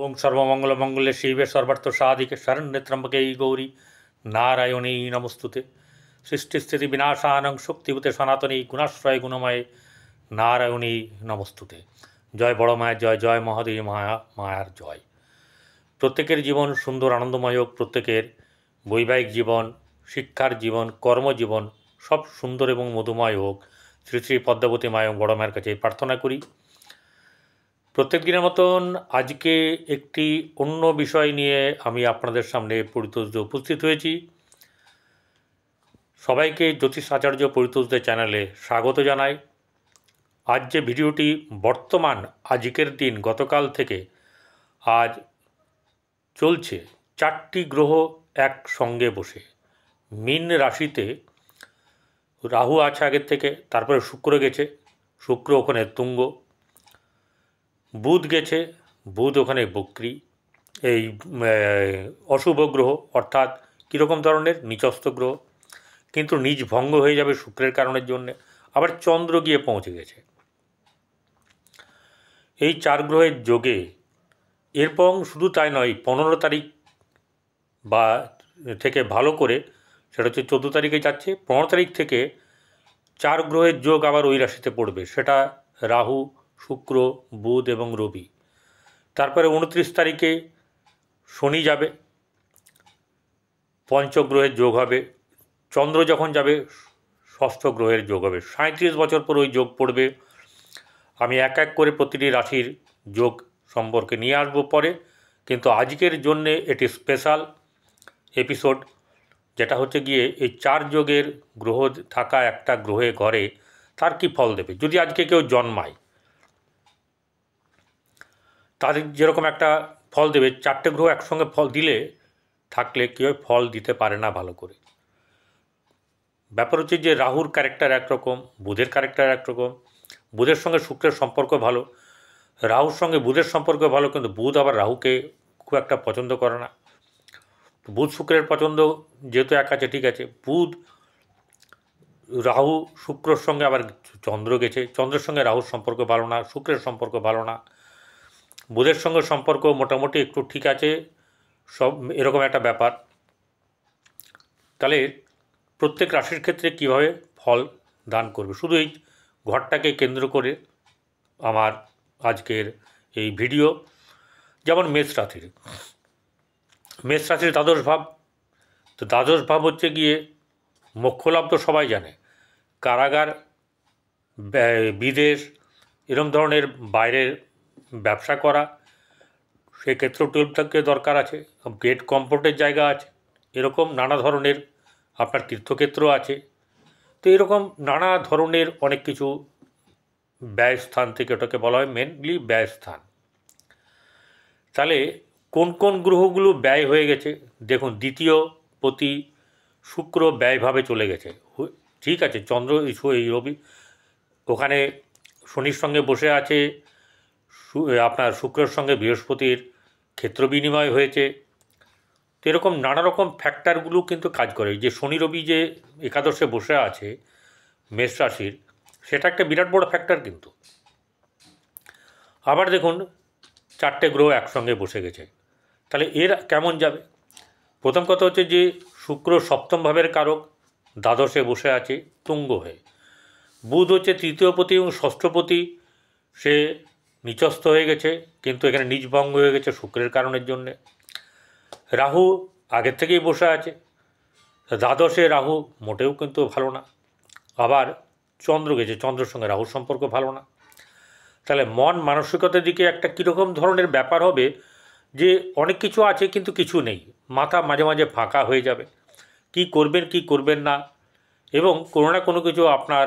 ओम सर्वमंगलमंगले शिवे सर्वार्थसाधिके शरण्ये त्र्यंबके गौरी नारायणी नमस्तुते। सृष्टिस्थिति विनाशानं शक्तिभूते सनातनी गुणाश्रय गुणमय नारायणी नमस्तुते। जय बड़ माया जय जय महादेवी माया मायार जय। प्रत्येकेर जीवन सुंदर आनंदमय होक, प्रत्येकेर वैवाहिक जीवन, शिक्षार जीवन, कर्मजीवन सब सुंदर एवं मधुमय होक। श्री श्री पद्मावती माया बड़ मायर काछे प्रार्थना करी। प्रत्येक दिनेर मतन आज के एकटी अन्य विषय निये आमी आपनादेर सामने परितोष उपस्थित हयेछि। सबाइके ज्योतिष आचार्य परितोषदेव चैनेले स्वागत जानाई। आज जे भिडियोटी बर्तमान आजकेर दिन गतकाल थेके आज चलछे, चारटी ग्रह एक संगे बसे मीन राशिते राहु आछे आगेर थेके, तारपरे शुक्र गेछे, शुक्र ओखाने तुंग, बुध गेछे, बुध ओखाने बक्री, अशुभ ग्रह अर्थात कीरकम धरनेर नीचस्थ ग्रह, किन्तु नीच भंग हो जाबे शुक्रेर कारणेर जन्य। आबार चंद्र गिये पौंछे गेछे। এই চার গ্রহের যোগে এরপর শুধু তাই নয়, 15 তারিখ বা থেকে ভালো করে সেটা হচ্ছে 14 তারিখে যাচ্ছে। 15 তারিখ থেকে চার গ্রহের যোগ আবার ওই রাশিতে পড়বে, সেটা রাহু, শুক্র, বুধ এবং রবি। তারপরে 29 তারিখে শনি যাবে, পঞ্চগ্রহের যোগ হবে। চন্দ্র যখন যাবে ষষ্ঠ গ্রহের যোগ হবে। 37 বছর পর ওই যোগ পড়বে। আমি এক এক করে প্রতিটি রাশির যোগ সম্পর্কে নিয়ে আসবো পরে, কিন্তু আজকের জন্যে এটি স্পেশাল এপিসোড, যেটা হচ্ছে গিয়ে এই চার যোগের গ্রহ থাকা একটা গ্রহে ঘরে তার কি ফল দেবে। যদি আজকে কেউ জন্মায় তাদের যেরকম একটা ফল দেবে, চারটে গ্রহ একসঙ্গে ফল দিলে থাকলে কেউ ফল দিতে পারে না ভালো করে। ব্যাপার হচ্ছে যে রাহুর ক্যারেক্টার একরকম, বুধের ক্যারেক্টার একরকম। বুধের সঙ্গে শুক্রের সম্পর্ক ভালো, রাহুর সঙ্গে বুধের সম্পর্ক ভালো, কিন্তু বুধ আবার রাহুকে খুব একটা পছন্দ করে না। বুধ শুক্রের পছন্দ যেহেতু এক আছে, ঠিক আছে। বুধ রাহু শুক্রর সঙ্গে আবার চন্দ্র গেছে, চন্দ্রের সঙ্গে রাহুর সম্পর্ক ভালো না, শুক্রের সম্পর্ক ভালো না। বুধের সঙ্গে সম্পর্ক মোটামুটি একটু ঠিক আছে, সব এরকম একটা ব্যাপার। তাহলে প্রত্যেক রাশির ক্ষেত্রে কীভাবে ফল দান করবে, শুধু এই ঘরটাকে কেন্দ্র করে আমার আজকের এই ভিডিও। যেমন মেষ রাশির দ্বাদশ ভাব, তো দ্বাদশ ভাব হচ্ছে গিয়ে মোক্ষলাভ, তো সবাই জানে। কারাগার, বিদেশ, এরম ধরনের বাইরের ব্যবসা করা, সেক্ষেত্রেও 12 থেকে দরকার আছে। গেট কমফোর্টের জায়গা আছে, এরকম নানা ধরনের আপনার তীর্থক্ষেত্র আছে। তো এরকম নানা ধরনের অনেক কিছু ব্যয় স্থান থেকে ওটাকে বলা হয় মেনলি ব্যয় স্থান। তাহলে কোন কোন গ্রহগুলো ব্যয় হয়ে গেছে দেখুন। দ্বিতীয় পতি শুক্র ব্যয়ভাবে চলে গেছে, ঠিক আছে। চন্দ্র এই রবি ওখানে শনির সঙ্গে বসে আছে, আপনার শুক্রের সঙ্গে বৃহস্পতির ক্ষেত্র বিনিময় হয়েছে। তো এরকম নানা রকম ফ্যাক্টরগুলো কিন্তু কাজ করে। যে শনি রবি যে একাদশে বসে আছে মেষ রাশির, সেটা একটা বিরাট বড় ফ্যাক্টর কিন্তু। আবার দেখুন চারটে গ্রহ একসঙ্গে বসে গেছে, তাহলে এর কেমন যাবে। প্রথম কথা হচ্ছে যে শুক্র সপ্তম ভাবের কারক, দ্বাদশে বসে আছে তুঙ্গ হয়ে। বুধ হচ্ছে তৃতীয়পতি এবং ষষ্ঠপতি, সে নিচস্থ হয়ে গেছে, কিন্তু এখানে নিচভঙ্গ হয়ে গেছে শুক্রের কারণের জন্যে। রাহু আগের থেকেই বসে আছে, দ্বাদশে রাহু মোটেও কিন্তু ভালো না। আবার চন্দ্র গেছে, চন্দ্রের সঙ্গে রাহুর সম্পর্ক ভালো না। তাহলে মন মানসিকতার দিকে একটা কীরকম ধরনের ব্যাপার হবে যে অনেক কিছু আছে কিন্তু কিছু নেই, মাথা মাঝে মাঝে ফাঁকা হয়ে যাবে, কি করবেন কি করবেন না, এবং কোনো না কোনো কিছু আপনার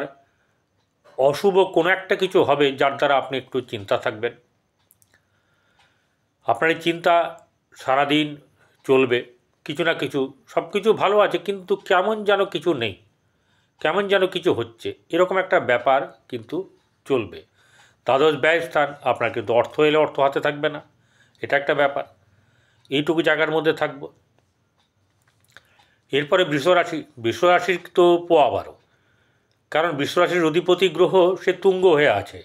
অশুভ কোনো একটা কিছু হবে যার দ্বারা আপনি একটু চিন্তা থাকবেন। আপনার এই চিন্তা সারাদিন চলবে, কিছু না কিছু, সব কিছু ভালো আছে কিন্তু কেমন যেন কিছু নেই, কেমন যেন কিছু হচ্ছে, এরকম একটা ব্যাপার কিন্তু চলবে। দ্বাদশ ব্যয় স্থান, আপনার কিন্তু অর্থ এলে অর্থ হাতে থাকবে না, এটা একটা ব্যাপার। এইটুকু জায়গার মধ্যে থাকবো। এরপরে বৃষরাশির তো পোয়া 12, কারণ বৃষরাশির অধিপতি গ্রহ সে তুঙ্গ হয়ে আছে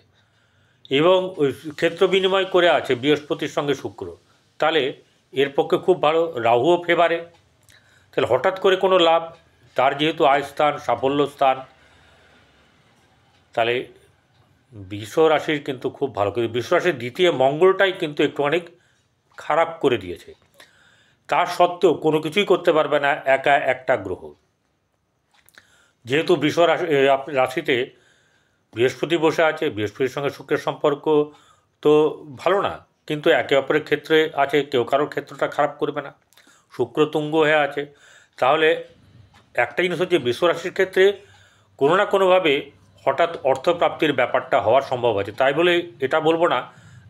এবং ওই ক্ষেত্র বিনিময় করে আছে বৃহস্পতির সঙ্গে শুক্র। তাহলে এর পক্ষে খুব ভালো। রাহুও ফেভারে, তাহলে হঠাৎ করে কোনো লাভ, তার যেহেতু আয় স্থান, সাফল্য স্থান, তাহলে বৃষ রাশির কিন্তু খুব ভালো। কিন্তু বৃষ রাশির দ্বিতীয় মঙ্গলটাই কিন্তু একটুখানি খারাপ করে দিয়েছে। তার সত্ত্বেও কোনো কিছুই করতে পারবে না একা একটা গ্রহ। যেহেতু বৃষ রাশিতে বৃহস্পতি বসে আছে, বৃহস্পতির সঙ্গে শুক্রের সম্পর্ক তো ভালো না, কিন্তু একে অপরের ক্ষেত্রে আছে, কেউ কারোর ক্ষেত্রটা খারাপ করবে না। শুক্র তুঙ্গ হয়ে আছে, তাহলে একটা জিনিস হচ্ছে বৃষ রাশির ক্ষেত্রে কোনো না কোনোভাবে হঠাৎ অর্থপ্রাপ্তির ব্যাপারটা হওয়ার সম্ভব আছে। তাই বলে এটা বলবো না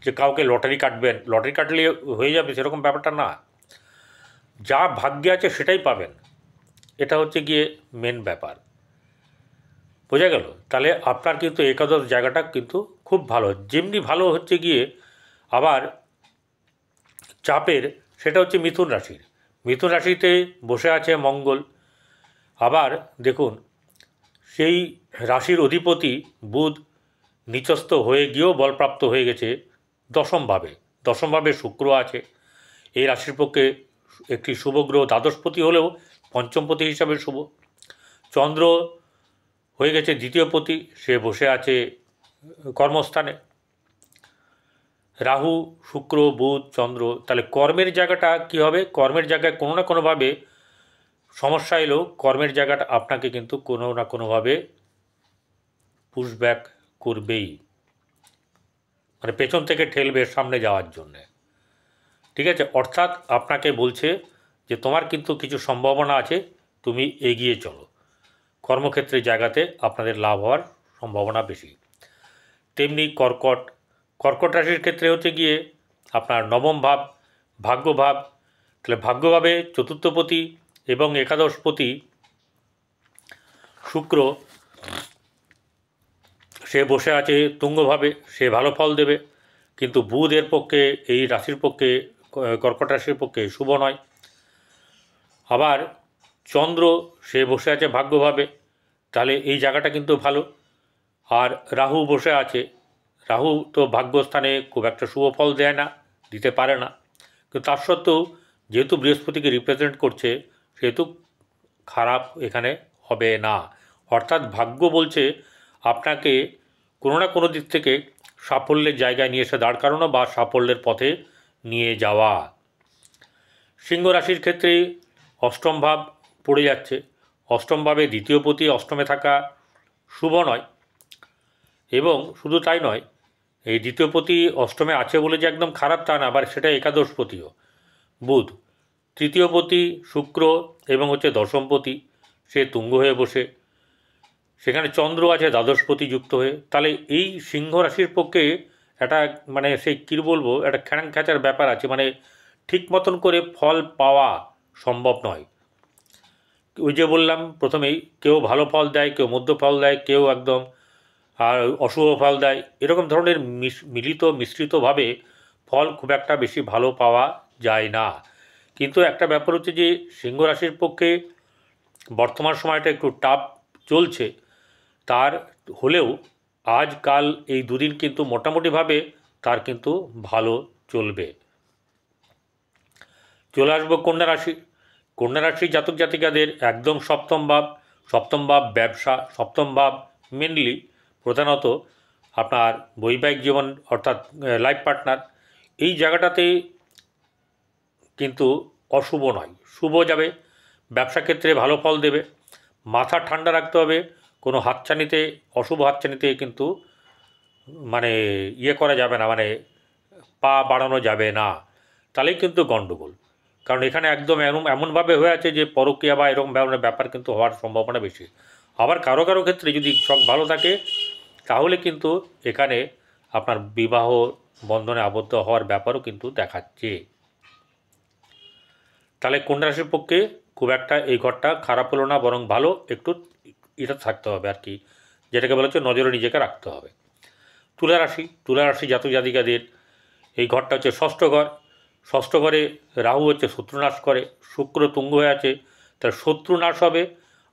যে কাউকে লটারি কাটবেন, লটারি কাটলে হয়ে যাবে, সেরকম ব্যাপারটা না। যা ভাগ্যে আছে সেটাই পাবেন, এটা হচ্ছে গিয়ে মেন ব্যাপার। বোঝা গেল? তাহলে আপনার কিন্তু একাদশ জায়গাটা কিন্তু খুব ভালো। যেমনি ভালো হচ্ছে গিয়ে আবার চাপের, সেটা হচ্ছে মিথুন রাশির। মিথুন রাশিতে বসে আছে মঙ্গল। আবার দেখুন, সেই রাশির অধিপতি বুধ নিচস্থ হয়ে গিয়েও বলপ্রাপ্ত হয়ে গেছে দশমভাবে। দশমভাবে শুক্র আছে। এই রাশির পক্ষে একটি শুভ গ্রহ, দ্বাদশপতি হলেও পঞ্চমপতি হিসাবে শুভ। চন্দ্র হয়ে গেছে দ্বিতীয়পতি, সে বসে আছে কর্মস্থানে। রাহু, শুক্র, বুধ, চন্দ্র, তাহলে কর্মের জায়গাটা কী হবে? কর্মের জায়গায় কোনো না কোনোভাবে সমস্যা এলেও কর্মের জায়গাটা আপনাকে কিন্তু কোনো না কোনোভাবে পুশব্যাক করবেই, মানে পেছন থেকে ঠেলবে সামনে যাওয়ার জন্যে। ঠিক আছে? অর্থাৎ আপনাকে বলছে যে তোমার কিন্তু কিছু সম্ভাবনা আছে, তুমি এগিয়ে চলো। কর্মক্ষেত্রের জায়গাতে আপনাদের লাভ হওয়ার সম্ভাবনা বেশি। তেমনি কর্কট, কর্কট রাশির ক্ষেত্রে হচ্ছে গিয়ে আপনার নবম ভাব, ভাগ্যভাব। তাহলে ভাগ্যভাবে চতুর্থপতি এবং একাদশপতি শুক্র, সে বসে আছে তুঙ্গভাবে, সে ভালো ফল দেবে। কিন্তু বুধ এর পক্ষে, এই রাশির পক্ষে, কর্কট রাশির পক্ষে শুভ নয়। আবার চন্দ্র, সে বসে আছে ভাগ্যভাবে, তাহলে এই জায়গাটা কিন্তু ভালো। আর রাহু বসে আছে, রাহু তো ভাগ্যস্থানে খুব একটা শুভ ফল দেয় না, দিতে পারে না। কিন্তু তার সত্ত্বেও যেহেতু বৃহস্পতিকে রিপ্রেজেন্ট করছে, সেহেতু খারাপ এখানে হবে না। অর্থাৎ ভাগ্য বলছে আপনাকে কোনো না কোনো দিক থেকে সাফল্যের জায়গায় নিয়ে এসে দাঁড় করানো বা সাফল্যের পথে নিয়ে যাওয়া। সিংহ রাশির ক্ষেত্রে অষ্টম ভাব পড়ে যাচ্ছে। অষ্টম ভাবে দ্বিতীয়পতি অষ্টমে থাকা শুভ নয়। এবং শুধু তাই নয়, এই দ্বিতীয়পতি অষ্টমে আছে বলে যে একদম খারাপ তা না, আবার সেটা একাদশপতিও বুধ। তৃতীয়পতি শুক্র এবং হচ্ছে দশমপতি, সে তুঙ্গ হয়ে বসে, সেখানে চন্দ্র আছে দ্বাদশপতি যুক্ত হয়ে। তাহলে এই সিংহ রাশির পক্ষে একটা মানে সেই কী বলবো, একটা খ্যাঁং খ্যাঁচার ব্যাপার আছে, মানে ঠিক মতন করে ফল পাওয়া সম্ভব নয়। ওই যে বললাম প্রথমেই, কেউ ভালো ফল দেয়, কেউ মধ্য ফল দেয়, কেউ একদম আর অশুভ ফল দেয়। এরকম ধরনের মিশ্রিতভাবে ফল খুব একটা বেশি ভালো পাওয়া যায় না। কিন্তু একটা ব্যাপার হচ্ছে যে সিংহ রাশির পক্ষে বর্তমান সময়টা একটু টাফ চলছে, তার হলেও আজকাল এই দুদিন কিন্তু মোটামুটিভাবে তার কিন্তু ভালো চলবে। চলে আসবো কন্যা রাশি। কন্যা রাশির জাতক জাতিকাদের একদম সপ্তম ভাব, সপ্তম ভাব ব্যবসা, সপ্তম ভাব মেনলি প্রধানত আপনার বৈবাহিক জীবন অর্থাৎ লাইফ পার্টনার, এই জায়গাটাতে কিন্তু অশুভ নয়, শুভ যাবে। ব্যবসা ক্ষেত্রে ভালো ফল দেবে। মাথা ঠান্ডা রাখতে হবে, কোনো হাতছানিতে, অশুভ হাতছানিতে কিন্তু মানে করা যাবে না, মানে পা বাড়ানো যাবে না, তাহলেই কিন্তু গণ্ডগোল। কারণ এখানে একদম এমনভাবে হয়ে আছে যে পরকীয়া বা এরকম ধরনের ব্যাপার কিন্তু হওয়ার সম্ভাবনা বেশি। আবার কারো কারো ক্ষেত্রে যদি শখ ভালো থাকে, তাহলে কিন্তু এখানে আপনার বিবাহ বন্ধনে আবদ্ধ হওয়ার ব্যাপারও কিন্তু দেখাচ্ছে। তাহলে কন্যা রাশির পক্ষে খুব একটা এই ঘরটা খারাপ হলো না, বরং ভালো, একটু এটা থাকতে হবে আর কি, যেটাকে বলা হচ্ছে নজরে নিজেকে রাখতে হবে। তুলা রাশি, তুলা রাশি জাতক জাতিকাদের এই ঘরটা হচ্ছে ষষ্ঠ ঘর। ষষ্ঠ ঘরে রাহু হচ্ছে শত্রুনাশ করে, শুক্র তুঙ্গ হয়ে আছে, তার শত্রুনাশ হবে।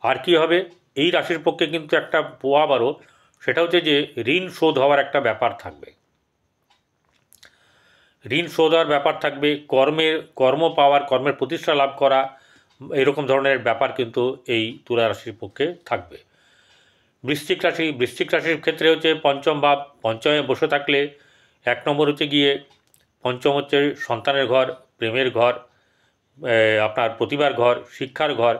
আর কি হবে, এই রাশির পক্ষে কিন্তু একটা আবারও সেটা হচ্ছে যে ঋণ শোধ হওয়ার একটা ব্যাপার থাকবে। ঋণ শোধ হওয়ার ব্যাপার থাকবে, কর্ম পাওয়ার, কর্মের প্রতিষ্ঠা লাভ করা, এরকম ধরনের ব্যাপার কিন্তু এই তুলা রাশির পক্ষে থাকবে। বৃশ্চিক রাশির ক্ষেত্রে হচ্ছে পঞ্চম ভাব, পঞ্চমে বসে থাকলে 1 নম্বর হচ্ছে গিয়ে, পঞ্চম হচ্ছে সন্তানের ঘর, প্রেমের ঘর, আপনার প্রতিভার ঘর, শিক্ষার ঘর।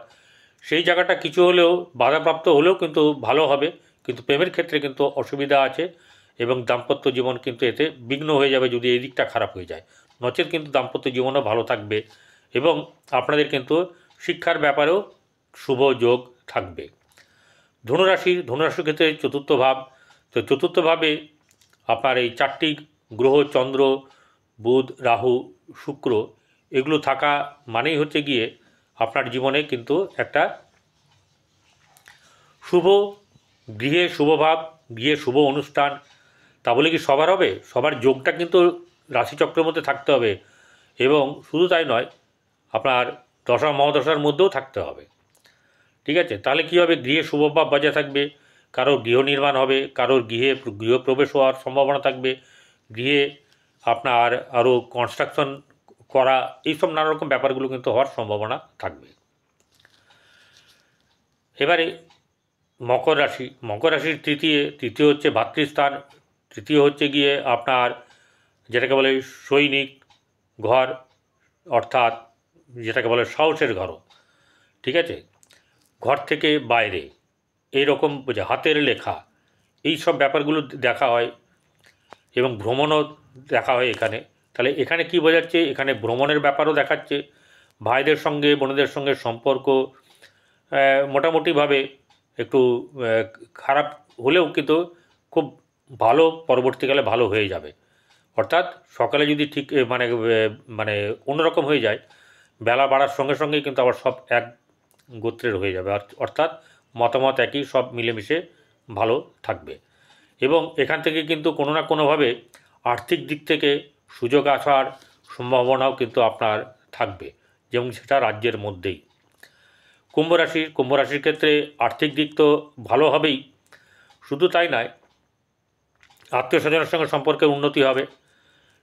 সেই জায়গাটা কিছু হলেও বাধাপ্রাপ্ত হলেও কিন্তু ভালো হবে, কিন্তু প্রেমের ক্ষেত্রে কিন্তু অসুবিধা আছে এবং দাম্পত্য জীবন কিন্তু এতে বিঘ্ন হয়ে যাবে যদি এই দিকটা খারাপ হয়ে যায়। নচেত কিন্তু দাম্পত্য জীবনও ভালো থাকবে এবং আপনাদের কিন্তু শিক্ষার ব্যাপারেও শুভ যোগ থাকবে। ধনুরাশির ক্ষেত্রে চতুর্থ ভাব, তো চতুর্থ ভাবে আপনার এই 4টি গ্রহ, চন্দ্র, বুধ, রাহু, শুক্র, এগুলো থাকা মানেই হচ্ছে গিয়ে আপনার জীবনে কিন্তু একটা শুভ গৃহে শুভ ভাব, গৃহে শুভ অনুষ্ঠান। তা বলে কি সবার হবে? সবার যোগটা কিন্তু রাশিচক্রের মধ্যে থাকতে হবে এবং শুধু তাই নয়, আপনার দশা মহাদশার মধ্যেও থাকতে হবে। ঠিক আছে? তাহলে কী হবে? গৃহে শুভভাব বজায় থাকবে, কারোর গৃহ নির্মাণ হবে, কারোর গৃহপ্রবেশ হওয়ার সম্ভাবনা থাকবে, গৃহে আপনার আরও কনস্ট্রাকশন করা, এইসব নানা রকম ব্যাপারগুলো কিন্তু হওয়ার সম্ভাবনা থাকবে। এবারে মকর রাশির তৃতীয় হচ্ছে ভাতৃস্থান, তৃতীয় হচ্ছে গিয়ে আপনার যেটাকে বলে সৈনিক ঘর, অর্থাৎ যেটাকে বলে সাহসের ঘরও। ঠিক আছে? ঘর থেকে বাইরে এইরকম হাতের লেখা, এই সব ব্যাপারগুলো দেখা হয় এবং ভ্রমণও দেখা হয় এখানে। তাহলে এখানে কি বোঝাচ্ছে? এখানে ভ্রমণের ব্যাপারও দেখাচ্ছে, ভাইদের সঙ্গে বোনেদের সঙ্গে সম্পর্ক মোটামুটিভাবে একটু খারাপ হলেও কিন্তু খুব ভালো, পরবর্তীকালে ভালো হয়ে যাবে। অর্থাৎ সকালে যদি ঠিক মানে অন্যরকম হয়ে যায়, বেলা বাড়ার সঙ্গে সঙ্গেই কিন্তু আবার সব এক গোত্রের হয়ে যাবে, অর্থাৎ মতামত একই, সব মিলেমিশে ভালো থাকবে। এবং এখান থেকে কিন্তু কোনো না কোনোভাবে আর্থিক দিক থেকে সুযোগ আসার সম্ভাবনাও কিন্তু আপনার থাকবে, যেমন সেটা রাজ্যের মধ্যেই। কুম্ভ রাশির ক্ষেত্রে আর্থিক দিক তো ভালো হবেই, শুধু তাই নয়, আত্মীয় স্বজনের সঙ্গে সম্পর্কের উন্নতি হবে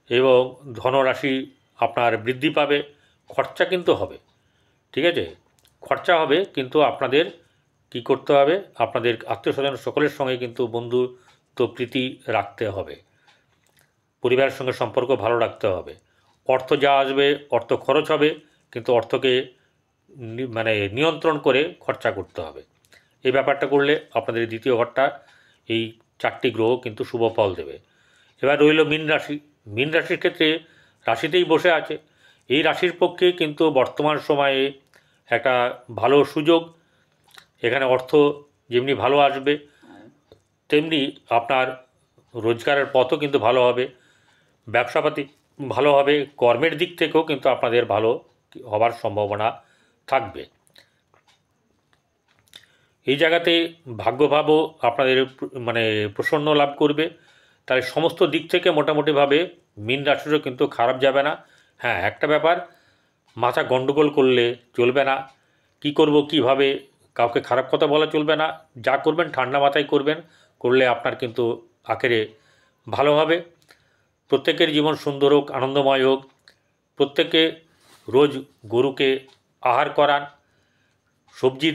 এবং ধনরাশি আপনার বৃদ্ধি পাবে। খরচা কিন্তু হবে, ঠিক আছে? খরচা হবে, কিন্তু আপনাদের কি করতে হবে? আপনাদের আত্মীয় স্বজন সকলের সঙ্গে কিন্তু বন্ধুত্ব প্রীতি রাখতে হবে, পরিবারের সঙ্গে সম্পর্ক ভালো রাখতে হবে। অর্থ যা আসবে, অর্থ খরচ হবে, কিন্তু অর্থকে নিয়ন্ত্রণ করে খরচা করতে হবে। এই ব্যাপারটা করলে আপনাদের দ্বিতীয় ঘরটা, এই 4টি গ্রহ কিন্তু শুভ ফল দেবে। এবার রইল মীন রাশির ক্ষেত্রে রাশিতেই বসে আছে। এই রাশির পক্ষে কিন্তু বর্তমান সময়ে একটা ভালো সুযোগ, এখানে অর্থ যেমনি ভালো আসবে তেমনি আপনার রোজগারের পথও কিন্তু ভালো হবে, ব্যবসাপাতি ভালো হবে, কর্মের দিক থেকেও কিন্তু আপনাদের ভালো হবার সম্ভাবনা থাকবে। এই জায়গাতে ভাগ্যভাবও আপনাদের প্রসন্ন লাভ করবে। তাই সমস্ত দিক থেকে মোটামুটিভাবে মীন রাশিরও কিন্তু খারাপ যাবে না। হ্যাঁ, একটা ব্যাপার, মাথা গণ্ডগোল করলে চলবে না। কি করব, কিভাবে, কাউকে খারাপ কথা বলা চলবে না। যা করবেন ঠান্ডা মাথায় করবেন, করলে আপনার কিন্তু আখেরে ভালো হবে। প্রত্যেকের জীবন সুন্দর হোক, আনন্দময় হোক। প্রত্যেকে রোজ গরুকে আহার করান, সবজি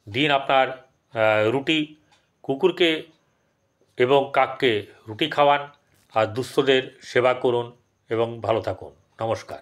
দিন আপনার রুটি, কুকুরকে এবং কাককে রুটি খাওয়ান, আর দুস্থদের সেবা করুন এবং ভালো থাকুন। নমস্কার।